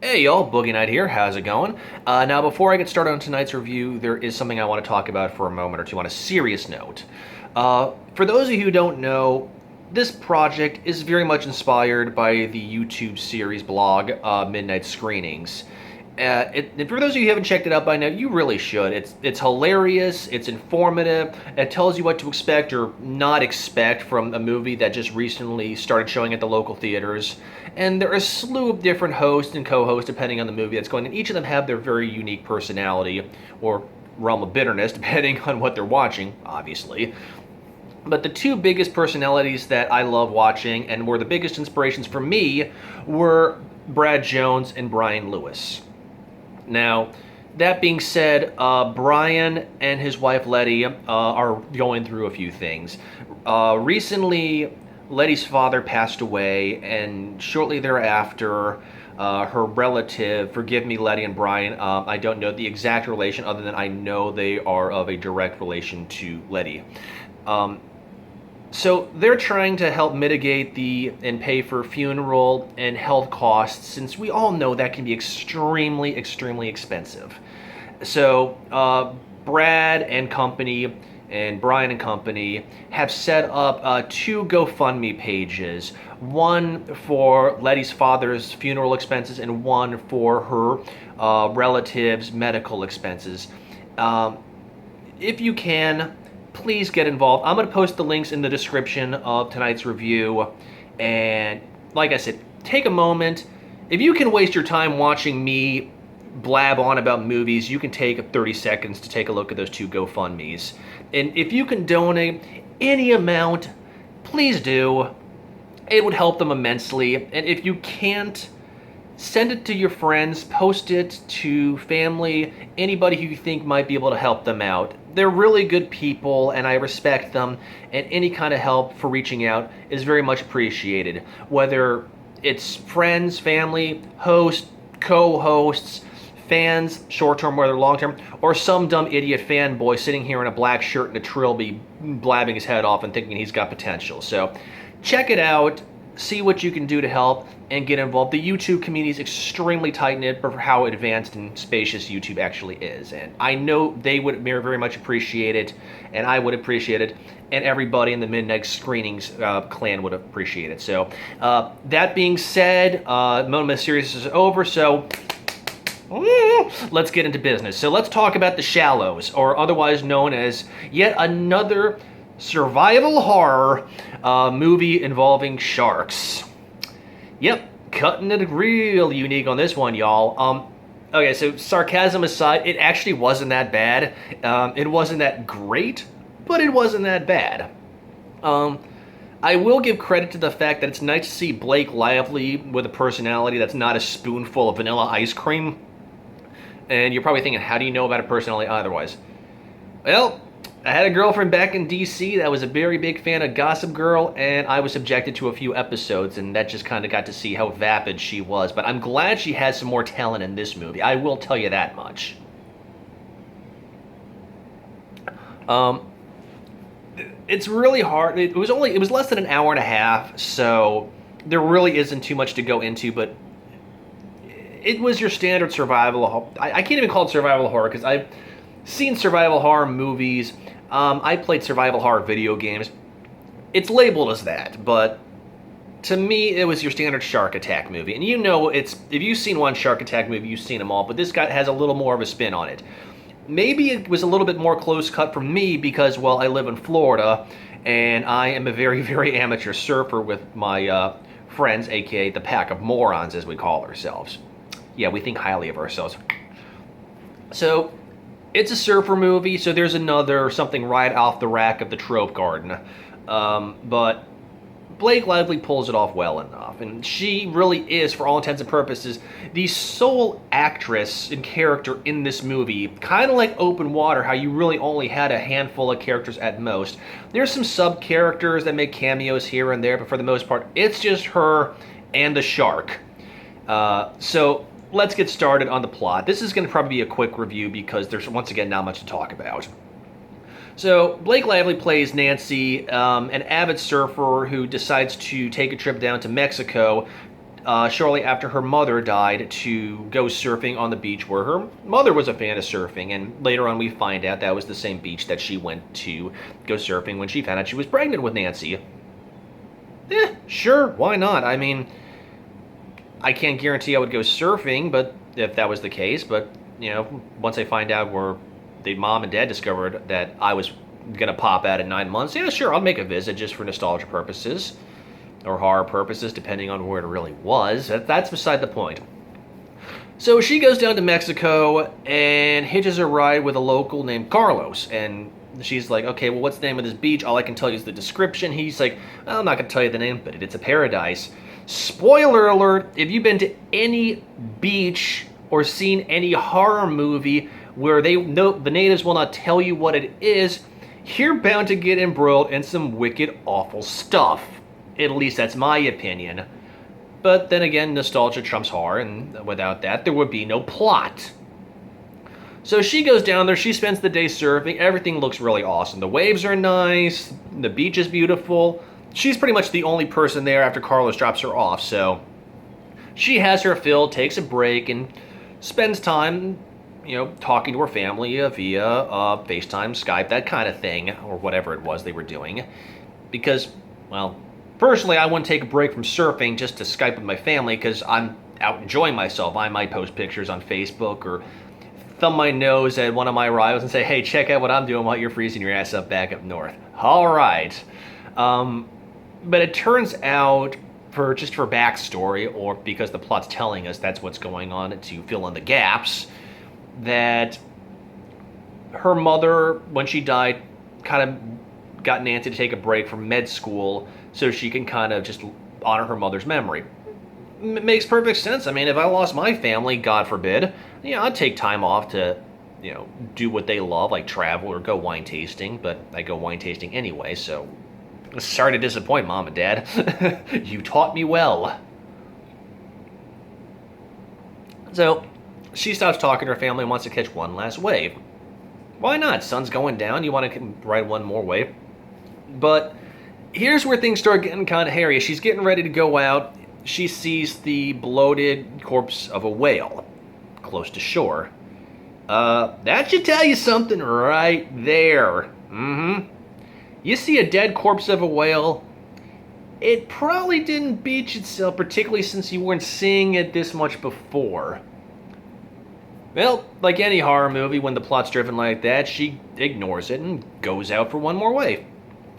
Hey y'all, Boogie Night here. How's it going? Now, before I get started on tonight's review, there is something I want to talk about for a moment or two on a serious note. For those of you who don't know, this project is very much inspired by the YouTube series blog Midnight Screenings. And for those of you who haven't checked it out by now, you really should. It's hilarious, it's informative, it tells you what to expect or not expect from a movie that just recently started showing at the local theaters. And there are a slew of different hosts and co-hosts depending on the movie that's going, and each of them have their very unique personality, or realm of bitterness, depending on what they're watching, obviously. But the two biggest personalities that I love watching and were the biggest inspirations for me were Brad Jones and Brian Lewis. Now, that being said, Brian and his wife Leddie are going through a few things. Recently, Leddie's father passed away, and shortly thereafter, her relative, forgive me, Leddie and Brian, I don't know the exact relation other than I know they are of a direct relation to Leddie. So they're trying to help mitigate and pay for funeral and health costs, since we all know that can be extremely, extremely expensive. So Brad and company and Brian and company have set up two GoFundMe pages, one for Leddie's father's funeral expenses and one for her relatives' medical expenses. If you can, please get involved. I'm going to post the links in the description of tonight's review. And like I said, take a moment. If you can waste your time watching me blab on about movies, you can take 30 seconds to take a look at those two GoFundMes. And if you can donate any amount, please do. It would help them immensely. And if you can't, send it to your friends, post it to family, anybody who you think might be able to help them out. They're really good people, and I respect them, and any kind of help for reaching out is very much appreciated. Whether it's friends, family, hosts, co-hosts, fans, short-term, whether long-term, or some dumb idiot fanboy sitting here in a black shirt and a trilby blabbing his head off and thinking he's got potential. So check it out. See what you can do to help and get involved. The YouTube community is extremely tight-knit for how advanced and spacious YouTube actually is. And I know they would very much appreciate it, and I would appreciate it, and everybody in the Midnight Screenings clan would appreciate it. So that being said, moment of series is over, so let's get into business. So let's talk about The Shallows, or otherwise known as yet another survival horror movie involving sharks. Yep, cutting it real unique on this one, y'all. Okay, so sarcasm aside, it actually wasn't that bad. It wasn't that great, but it wasn't that bad. I will give credit to the fact that it's nice to see Blake Lively with a personality that's not a spoonful of vanilla ice cream. And you're probably thinking, how do you know about a personality otherwise? Well, I had a girlfriend back in DC that was a very big fan of Gossip Girl, and I was subjected to a few episodes, and that just kind of got to see how vapid she was. But I'm glad she has some more talent in this movie. I will tell you that much. It's really hard. It was less than an hour and a half, so there really isn't too much to go into, but it was your standard survival horror. I can't even call it survival horror because I've seen survival horror movies. I played survival horror video games. It's labeled as that, but to me, it was your standard shark attack movie. And you know, if you've seen one shark attack movie, you've seen them all, but this guy has a little more of a spin on it. Maybe it was a little bit more close cut for me because, well, I live in Florida, and I am a very, very amateur surfer with my friends, aka the pack of morons, as we call ourselves. Yeah, we think highly of ourselves. So it's a surfer movie, so there's something right off the rack of the trope garden. But Blake Lively pulls it off well enough, and she really is, for all intents and purposes, the sole actress and character in this movie. Kind of like Open Water, how you really only had a handful of characters at most. There's some sub-characters that make cameos here and there, but for the most part, it's just her and the shark. So let's get started on the plot. This is going to probably be a quick review because there's, once again, not much to talk about. So Blake Lively plays Nancy, an avid surfer who decides to take a trip down to Mexico shortly after her mother died to go surfing on the beach where her mother was a fan of surfing. And later on we find out that was the same beach that she went to go surfing when she found out she was pregnant with Nancy. Sure, why not? I mean, I can't guarantee I would go surfing, but if that was the case, but, you know, once I find out where the mom and dad discovered that I was going to pop out in 9 months, yeah, sure, I'll make a visit just for nostalgia purposes. Or horror purposes, depending on where it really was. That's beside the point. So she goes down to Mexico and hitches a ride with a local named Carlos. And she's like, okay, well, what's the name of this beach? All I can tell you is the description. He's like, well, I'm not going to tell you the name, but it's a paradise. Spoiler alert, if you've been to any beach or seen any horror movie where they know the natives will not tell you what it is, you're bound to get embroiled in some wicked, awful stuff. At least that's my opinion. But then again, nostalgia trumps horror, and without that, there would be no plot. So she goes down there, she spends the day surfing, everything looks really awesome. The waves are nice, the beach is beautiful. She's pretty much the only person there after Carlos drops her off, so she has her fill, takes a break, and spends time, you know, talking to her family via FaceTime, Skype, that kind of thing, or whatever it was they were doing. Because, well, personally, I wouldn't take a break from surfing just to Skype with my family because I'm out enjoying myself. I might post pictures on Facebook or thumb my nose at one of my rivals and say, hey, check out what I'm doing while you're freezing your ass up back up north. All right. But it turns out, for backstory, or because the plot's telling us that's what's going on to fill in the gaps, that her mother, when she died, kind of got Nancy to take a break from med school so she can kind of just honor her mother's memory. Makes perfect sense. I mean, if I lost my family, God forbid, yeah, I'd take time off to, you know, do what they love, like travel or go wine tasting, but I go wine tasting anyway, so sorry to disappoint, Mom and Dad. You taught me well. So, she stops talking to her family and wants to catch one last wave. Why not? Sun's going down, you want to ride one more wave. But here's where things start getting kind of hairy. She's getting ready to go out. She sees the bloated corpse of a whale close to shore. That should tell you something right there. You see a dead corpse of a whale, it probably didn't beach itself, particularly since you weren't seeing it this much before. Well, like any horror movie, when the plot's driven like that, she ignores it and goes out for one more wave.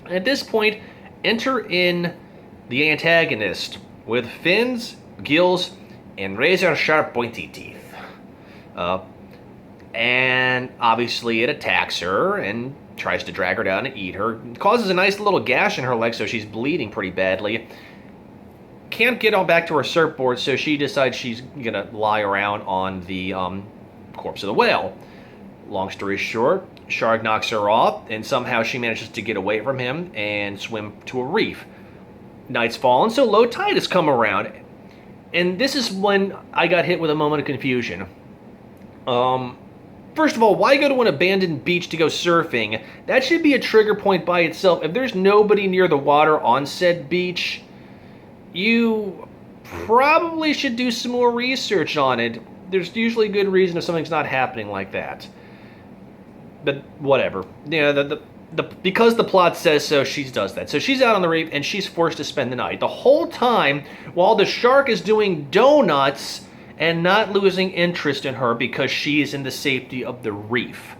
At this point, enter in the antagonist with fins, gills, and razor-sharp pointy teeth. And obviously it attacks her and tries to drag her down and eat her. Causes a nice little gash in her leg, so she's bleeding pretty badly. Can't get on back to her surfboard, so she decides she's gonna lie around on the corpse of the whale. Long story short, shark knocks her off, and somehow she manages to get away from him and swim to a reef. Night's fallen, so low tide has come around. And this is when I got hit with a moment of confusion. First of all, why go to an abandoned beach to go surfing? That should be a trigger point by itself. If there's nobody near the water on said beach, you probably should do some more research on it. There's usually a good reason if something's not happening like that. But whatever. Yeah, because the plot says so, she does that. So she's out on the reef and she's forced to spend the night. The whole time, while the shark is doing donuts and not losing interest in her because she is in the safety of the reef.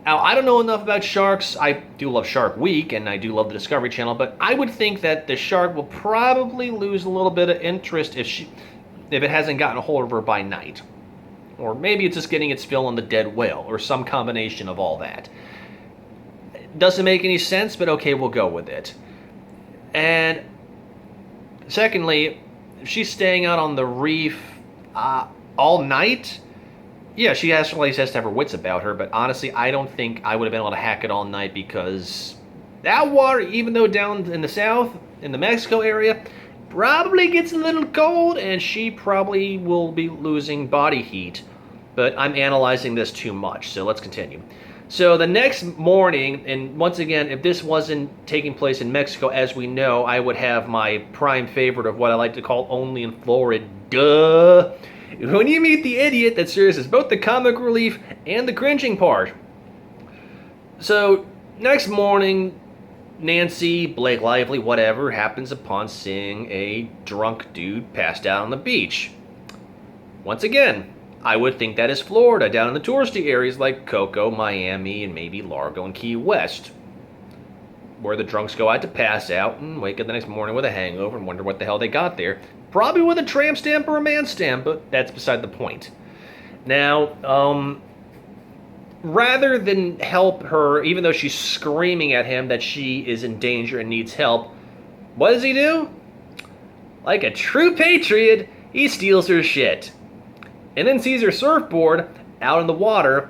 Now, I don't know enough about sharks. I do love Shark Week and I do love the Discovery Channel, but I would think that the shark will probably lose a little bit of interest if it hasn't gotten a hold of her by night. Or maybe it's just getting its fill on the dead whale, or some combination of all that. Doesn't make any sense, but okay, we'll go with it. And secondly, if she's staying out on the reef all night, yeah, she actually has to have her wits about her, but honestly, I don't think I would have been able to hack it all night because that water, even though down in the south, in the Mexico area, probably gets a little cold, and she probably will be losing body heat. But I'm analyzing this too much, so let's continue. So the next morning, and once again, if this wasn't taking place in Mexico, as we know, I would have my prime favorite of what I like to call only in Florida. Duh. When you meet the idiot that serves as both the comic relief and the cringing part. So next morning, Nancy, Blake Lively, whatever, happens upon seeing a drunk dude passed out on the beach. Once again, I would think that is Florida, down in the touristy areas like Cocoa, Miami, and maybe Largo and Key West, where the drunks go out to pass out and wake up the next morning with a hangover and wonder what the hell they got there. Probably with a tramp stamp or a man stamp, but that's beside the point. Now, rather than help her, even though she's screaming at him that she is in danger and needs help, what does he do? Like a true patriot, he steals her shit. And then sees her surfboard out in the water,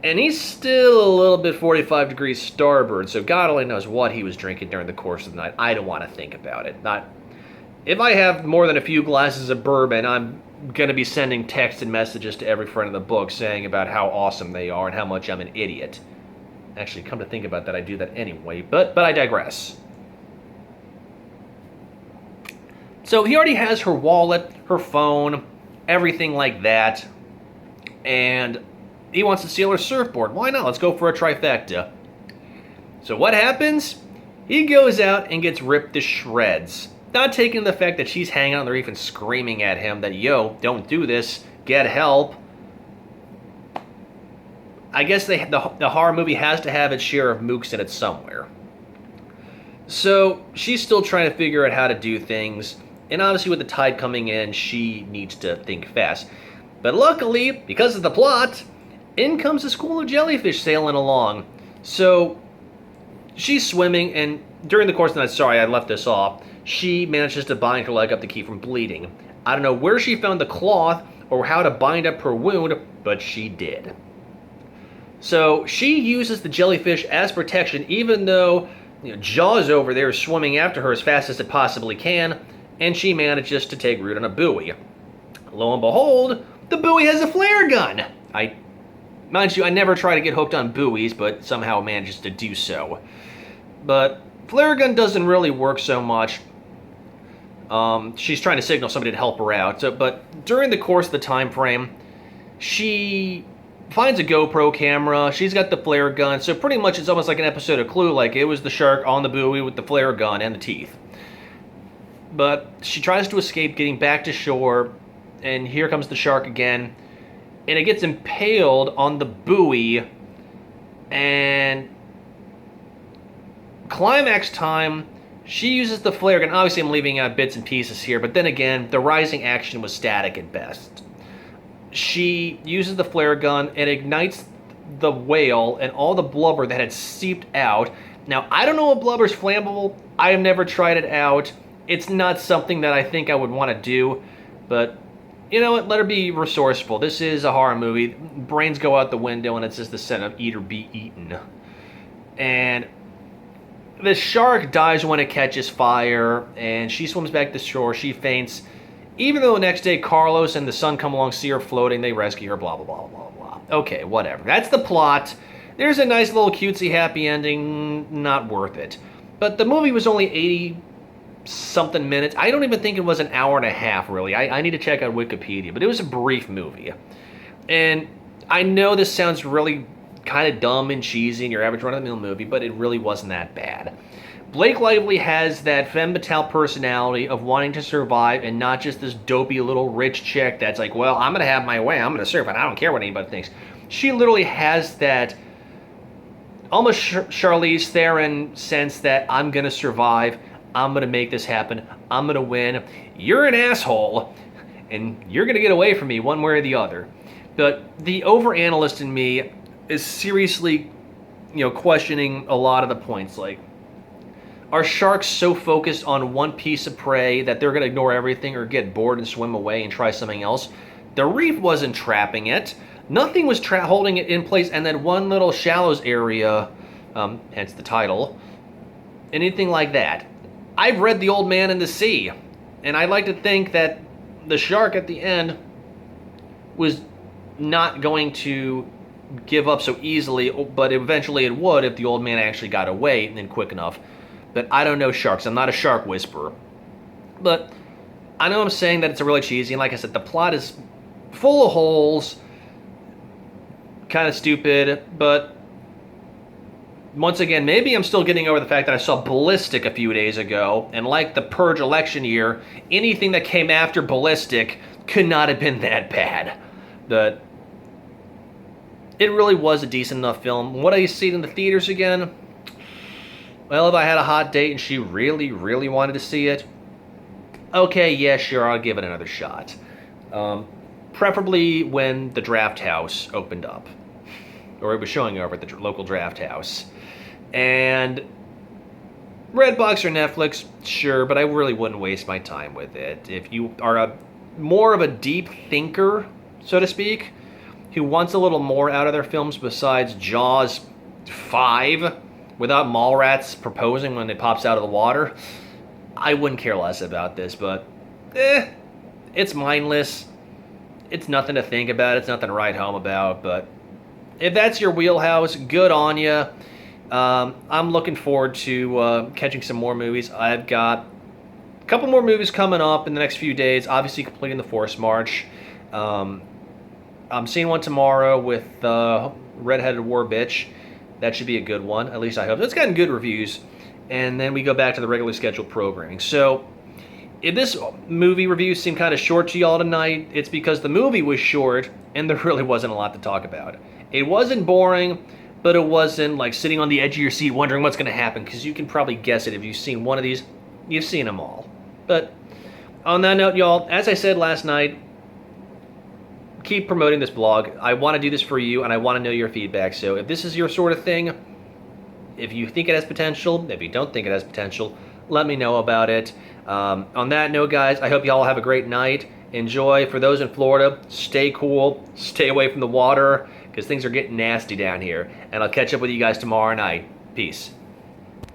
and he's still a little bit 45 degrees starboard, so God only knows what he was drinking during the course of the night. I don't want to think about it. If I have more than a few glasses of bourbon, I'm going to be sending texts and messages to every friend in the book saying about how awesome they are and how much I'm an idiot. Actually, come to think about that, I do that anyway, but I digress. So he already has her wallet, her phone, everything like that, and he wants to steal her surfboard. Why not? Let's go for a trifecta. So what happens? He goes out and gets ripped to shreds. Not taking the fact that she's hanging on the reef and screaming at him that, yo, don't do this, get help. I guess the horror movie has to have its share of mooks in it somewhere. So she's still trying to figure out how to do things. And obviously with the tide coming in, she needs to think fast. But luckily, because of the plot, in comes a school of jellyfish sailing along. So she's swimming, and during the course of the night, sorry, I left this off, she manages to bind her leg up to keep from bleeding. I don't know where she found the cloth or how to bind up her wound, but she did. So she uses the jellyfish as protection, even though Jaws over there is swimming after her as fast as it possibly can, and she manages to take root on a buoy. Lo and behold, the buoy has a flare gun. Mind you, I never try to get hooked on buoys, but somehow manages to do so. But flare gun doesn't really work so much. She's trying to signal somebody to help her out. But during the course of the time frame, she finds a GoPro camera. She's got the flare gun. So pretty much it's almost like an episode of Clue, like it was the shark on the buoy with the flare gun and the teeth. But she tries to escape, getting back to shore, and here comes the shark again, and it gets impaled on the buoy, and climax time, she uses the flare gun. Obviously I'm leaving out bits and pieces here, but then again, the rising action was static at best. She uses the flare gun and ignites the whale and all the blubber that had seeped out. Now, I don't know if blubber's flammable. I have never tried it out. It's not something that I think I would want to do, but you know what? Let her be resourceful. This is a horror movie. Brains go out the window, and it's just the set of eat or be eaten. And the shark dies when it catches fire, and she swims back to shore. She faints. Even though the next day Carlos and the son come along, see her floating, they rescue her, blah, blah, blah, blah, blah. Okay, whatever. That's the plot. There's a nice little cutesy happy ending. Not worth it. But the movie was only 80-something minutes. I don't even think it was an hour and a half, really. I need to check out Wikipedia, but it was a brief movie. And I know this sounds really kind of dumb and cheesy in your average run-of-the-mill movie, but it really wasn't that bad. Blake Lively has that femme fatale personality of wanting to survive and not just this dopey little rich chick that's like, well, I'm going to have my way, I'm going to surf, and I don't care what anybody thinks. She literally has that almost Charlize Theron sense that I'm going to survive, I'm going to make this happen, I'm going to win, you're an asshole, and you're going to get away from me one way or the other. But the over-analyst in me is seriously, questioning a lot of the points, like, are sharks so focused on one piece of prey that they're going to ignore everything or get bored and swim away and try something else? The reef wasn't trapping it. Nothing was holding it in place, and that one little shallows area, hence the title, anything like that. I've read The Old Man and the Sea, and I like to think that the shark at the end was not going to give up so easily, but eventually it would if the old man actually got away and quick enough. But I don't know sharks. I'm not a shark whisperer. But I know I'm saying that it's really cheesy, and like I said, the plot is full of holes, kind of stupid, but once again, maybe I'm still getting over the fact that I saw Ballistic a few days ago, and like the Purge election year, anything that came after Ballistic could not have been that bad. But it really was a decent enough film. Would I see it in the theaters again? Well, if I had a hot date and she really, really wanted to see it, okay, yeah, sure, I'll give it another shot. Preferably when the Draft House opened up, or it was showing over at the local Draft House. And Redbox or Netflix, sure, but I really wouldn't waste my time with it. If you are more of a deep thinker, so to speak, who wants a little more out of their films besides Jaws 5, without Mallrats proposing when it pops out of the water, I wouldn't care less about this, but it's mindless. It's nothing to think about. It's nothing to write home about, but if that's your wheelhouse, good on you. I'm looking forward to catching some more movies. I've got a couple more movies coming up in the next few days, obviously completing the Force March. I'm seeing one tomorrow with Redheaded War Bitch. That should be a good one, at least I hope. It's gotten good reviews. And then we go back to the regularly scheduled programming. So if this movie review seemed kind of short to y'all tonight, it's because the movie was short and there really wasn't a lot to talk about. It wasn't boring, but it wasn't like sitting on the edge of your seat wondering what's going to happen, because you can probably guess it. If you've seen one of these, you've seen them all. But on that note, y'all, as I said last night, keep promoting this blog. I want to do this for you, and I want to know your feedback. So if this is your sort of thing, if you think it has potential, if you don't think it has potential, let me know about it. On that note, guys, I hope you all have a great night. Enjoy. For those in Florida, stay cool. Stay away from the water, because things are getting nasty down here. And I'll catch up with you guys tomorrow night. Peace.